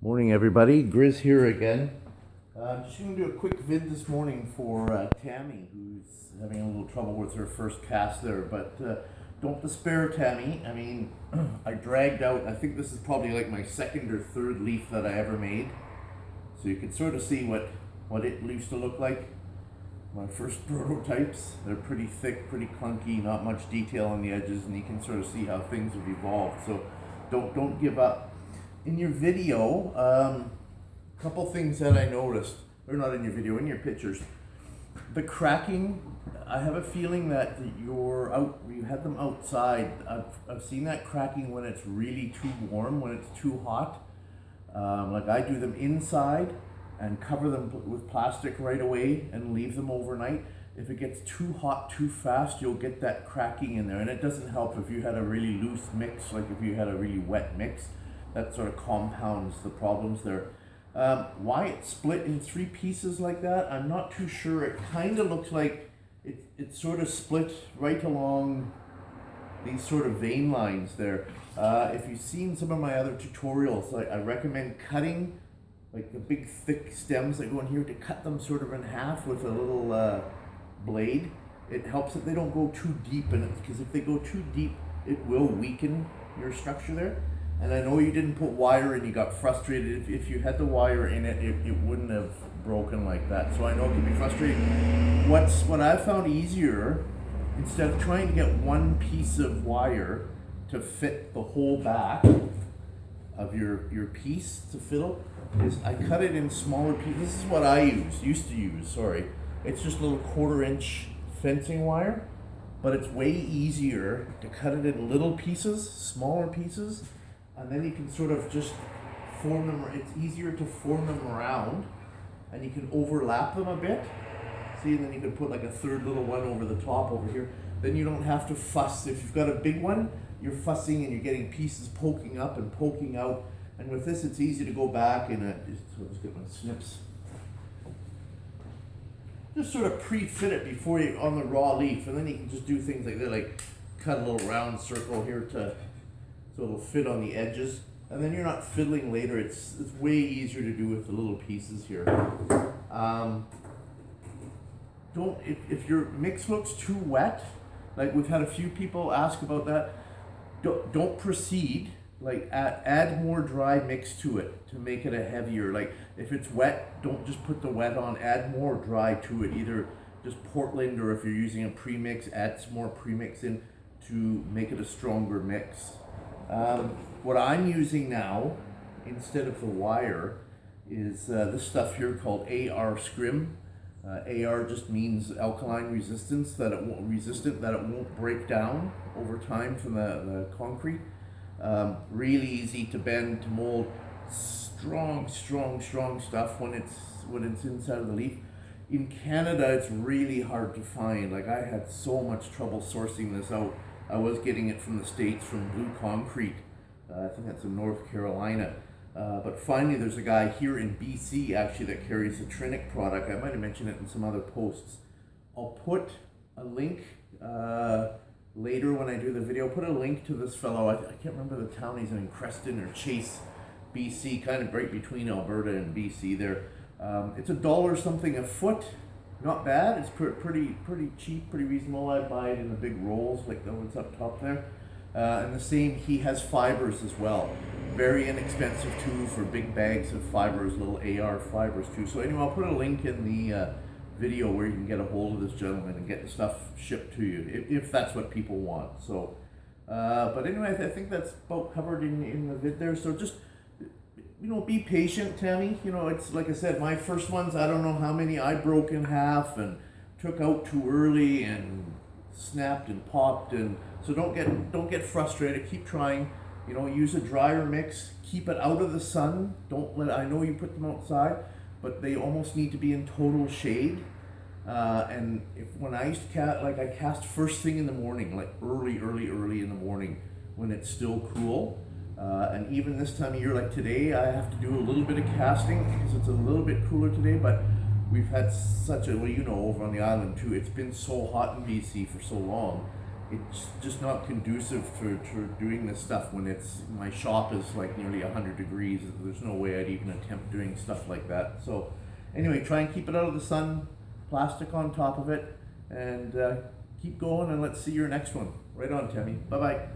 Morning everybody, Grizz here again. I'm just going to do a quick vid this morning for Tammy, who's having a little trouble with her first cast there, but don't despair, Tammy. I mean, I dragged out, I think this is probably like my second or third leaf that I ever made, so you can sort of see what it used to look like. My first prototypes, they're pretty thick, pretty clunky, not much detail on the edges, and you can sort of see how things have evolved, so don't give up. In your video, a couple things that I noticed, or not in your video, in your pictures, the cracking, I have a feeling that you had them outside. I've seen that cracking when it's really too warm, when it's too hot. Like I do them inside and cover them with plastic right away and leave them overnight. If it gets too hot too fast, you'll get that cracking in there, and it doesn't help if you had a really loose mix, like if you had a really wet mix. That sort of compounds the problems there. Why it's split in three pieces like that, I'm not too sure. It kind of looks like it's sort of split right along these sort of vein lines there. If you've seen some of my other tutorials, I recommend cutting like the big thick stems that go in here, to cut them sort of in half with a little blade. It helps that they don't go too deep in it, because if they go too deep, it will weaken your structure there. And I know you didn't put wire in, you got frustrated. If you had the wire in it, it wouldn't have broken like that. So I know it can be frustrating. What I found easier, instead of trying to get one piece of wire to fit the whole back of your piece to fiddle, is I cut it in smaller pieces. This is what I used to use, sorry. It's just a little 1/4-inch fencing wire, but it's way easier to cut it in little pieces, smaller pieces, and then you can sort of just form them. It's easier to form them around, and you can overlap them a bit. See, and then you can put like a third little one over the top over here. Then you don't have to fuss. If you've got a big one, you're fussing and you're getting pieces poking up and poking out. And with this, it's easy to go back and let's get my snips. Just sort of pre-fit it before you on the raw leaf, and then you can just do things like that, like cut a little round circle here so it'll fit on the edges, and then you're not fiddling later. It's way easier to do with the little pieces here. If your mix looks too wet, like we've had a few people ask about that, don't proceed. Like add more dry mix to it to make it a heavier. Like if it's wet, don't just put the wet on, add more dry to it, either just Portland, or if you're using a premix, add some more premix in to make it a stronger mix. What I'm using now, instead of the wire, is this stuff here called AR scrim. AR just means alkaline resistance, that it won't break down over time from the concrete. Really easy to bend, to mold, strong stuff when it's inside of the leaf. In Canada, it's really hard to find. Like I had so much trouble sourcing this out. I was getting it from the States, from Blue Concrete. I think that's in North Carolina. But finally, there's a guy here in BC actually that carries the Trinic product. I might have mentioned it in some other posts. I'll put a link later when I do the video. Put a link to this fellow. I can't remember the town he's in, Creston or Chase, BC, kind of right between Alberta and BC there. It's $1 something a foot. Not bad. It's pretty cheap, pretty reasonable. I buy it in the big rolls, like the ones up top there. And the same, he has fibers as well. Very inexpensive too for big bags of fibers, little AR fibers too. So anyway, I'll put a link in the video where you can get a hold of this gentleman and get the stuff shipped to you, if that's what people want. So, but anyway, I think that's about covered in the vid there. So just, be patient, Tammy. It's like I said, my first ones, I don't know how many I broke in half and took out too early and snapped and popped, and so don't get frustrated. Keep trying. Use a drier mix. Keep it out of the sun. I know you put them outside, but they almost need to be in total shade. And when I used to cast, I cast first thing in the morning, like early in the morning when it's still cool. And even this time of year, like today, I have to do a little bit of casting because it's a little bit cooler today, but we've had over on the island too, it's been so hot in BC for so long it's just not conducive for doing this stuff when my shop is like nearly 100 degrees. There's no way I'd even attempt doing stuff like that. So anyway, try and keep it out of the sun, plastic on top of it, and keep going, and let's see your next one. Right on, Tammy. Bye-bye.